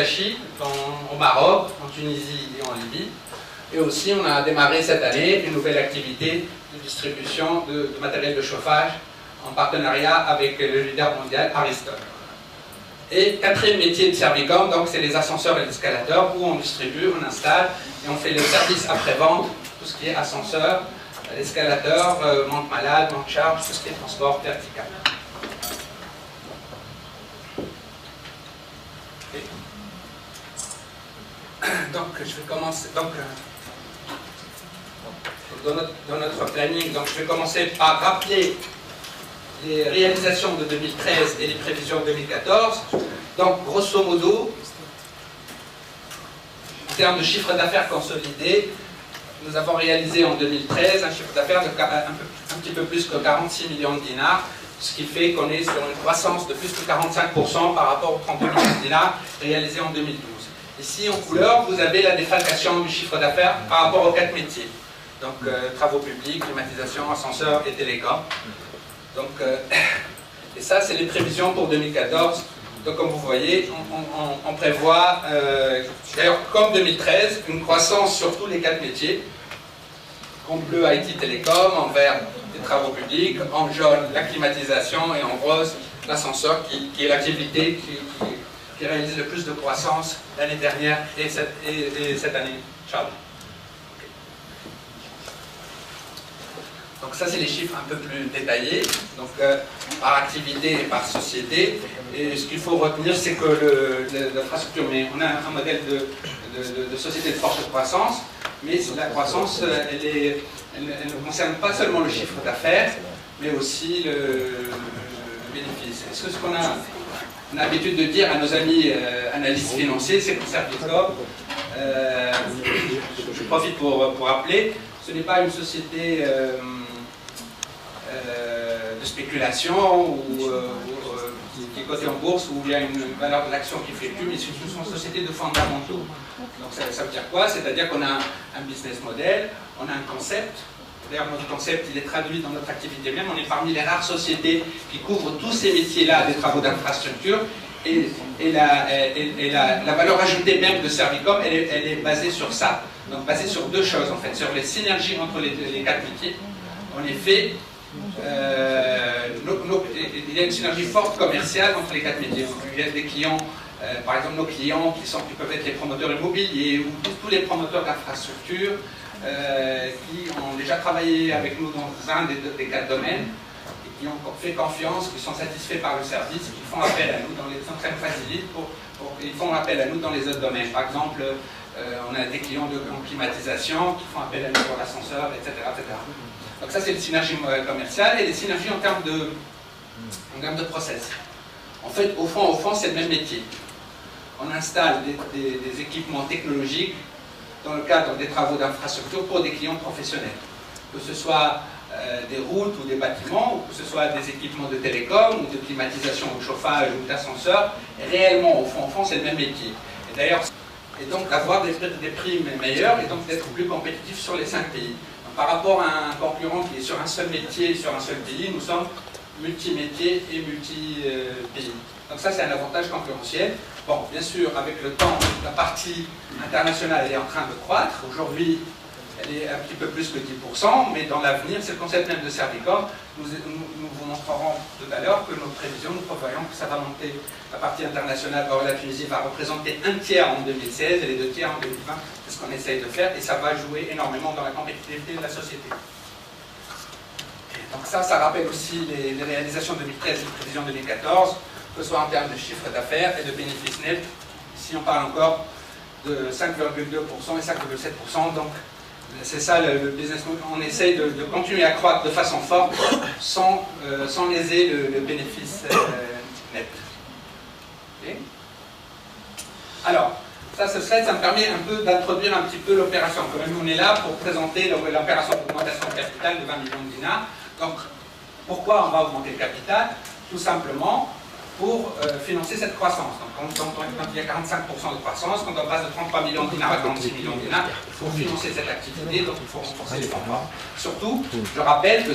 Tachi, au Maroc, en Tunisie et en Libye. Et aussi, on a démarré cette année une nouvelle activité de distribution de matériel de chauffage en partenariat avec le leader mondial Ariston. Et quatrième métier de Servicom, donc c'est les ascenseurs et les escalators, où on distribue, on installe et on fait le service après-vente, tout ce qui est ascenseur, escalateur, monte malade, monte charge, tout ce qui est transport vertical. Okay. Donc je vais commencer. Donc, dans notre planning, donc je vais commencer par rappeler les réalisations de 2013 et les prévisions de 2014. Donc, grosso modo, en termes de chiffre d'affaires consolidé, nous avons réalisé en 2013 un chiffre d'affaires de un petit peu plus que 46 millions de dinars, ce qui fait qu'on est sur une croissance de plus que 45% par rapport aux 32 millions de dinars réalisés en 2012. Ici, en couleur, vous avez la défalcation du chiffre d'affaires par rapport aux 4 métiers. Donc, travaux publics, climatisation, ascenseurs et télécom. Donc, et ça, c'est les prévisions pour 2014. Donc, comme vous voyez, on prévoit, d'ailleurs, comme 2013, une croissance sur tous les 4 métiers. En bleu, IT Télécom, en vert, les travaux publics, en jaune, la climatisation, et en rose, l'ascenseur, qui est l'activité qui réalise le plus de croissance l'année dernière et cette année. Charles. Donc ça, c'est les chiffres un peu plus détaillés, donc par activité et par société. Et ce qu'il faut retenir, c'est que l'infrastructure, mais on a un modèle de société de forte croissance, mais la croissance, elle ne concerne pas seulement le chiffre d'affaires, mais aussi le bénéfice. Est-ce que ce qu'on a l'habitude de dire à nos amis analystes financiers, c'est pour Servicom, je profite pour rappeler, ce n'est pas une société de spéculation ou qui est cotée en bourse où il y a une valeur de l'action qui fluctue, mais c'est une société de fondamentaux. Donc ça veut dire quoi? C'est-à-dire qu'on a un business model, on a un concept. D'ailleurs, notre concept, il est traduit dans notre activité même. On est parmi les rares sociétés qui couvrent tous ces métiers-là des travaux d'infrastructure. Et la valeur ajoutée même de Servicom, elle est basée sur ça. Donc basée sur deux choses, en fait. Sur les synergies entre les 4 métiers. En effet, il y a une synergie forte commerciale entre les 4 métiers. Il y a des clients, par exemple nos clients qui peuvent être les promoteurs immobiliers ou tous les promoteurs d'infrastructures qui ont déjà travaillé avec nous dans un des 4 domaines et qui ont fait confiance, qui sont satisfaits par le service, qui font appel à nous dans les centres facilites ils font appel à nous dans les autres domaines. Par exemple, on a des clients en climatisation qui font appel à nous pour l'ascenseur, etc., etc. Donc ça, c'est les synergies commerciales et les synergies en termes de process. En fait, au fond, c'est le même métier. On installe des équipements technologiques dans le cadre des travaux d'infrastructure pour des clients professionnels. Que ce soit des routes ou des bâtiments, ou que ce soit des équipements de télécom, ou de climatisation, ou de chauffage, ou d'ascenseur, réellement, au fond, c'est le même métier. Et d'ailleurs, donc d'avoir des prix meilleurs et donc d'être plus compétitif sur les 5 pays. Donc, par rapport à un concurrent qui est sur un seul métier, sur un seul pays, nous sommes multi-métiers et multi-pays. Donc ça, c'est un avantage concurrentiel. Bon, bien sûr, avec le temps, la partie internationale, elle est en train de croître. Aujourd'hui, elle est un petit peu plus que 10%, mais dans l'avenir, c'est le concept même de Servicom. Nous vous montrerons tout à l'heure que nos prévisions, nous prévoyons que ça va monter. La partie internationale, la Tunisie va représenter 1/3 en 2016 et les 2/3 en 2020. C'est ce qu'on essaye de faire et ça va jouer énormément dans la compétitivité de la société. Donc ça rappelle aussi les réalisations 2013 et les prévisions 2014, que ce soit en termes de chiffre d'affaires et de bénéfices nets. Ici, on parle encore de 5,2% et 5,7%. Donc, c'est ça le business model. On essaye de continuer à croître de façon forte sans léser le bénéfice net. Okay. Alors, ce slide, ça me permet un peu d'introduire un petit peu l'opération. Quand même, on est là pour présenter l'opération d'augmentation de capital de 20 millions de dinars. Donc, pourquoi on va augmenter le capital? Tout simplement pour financer cette croissance. Donc, quand il y a 45% de croissance, quand on passe de 33 millions de dinars à 46 millions de dinars, il faut financer cette activité, donc il faut renforcer les fonds propres. Surtout, je rappelle que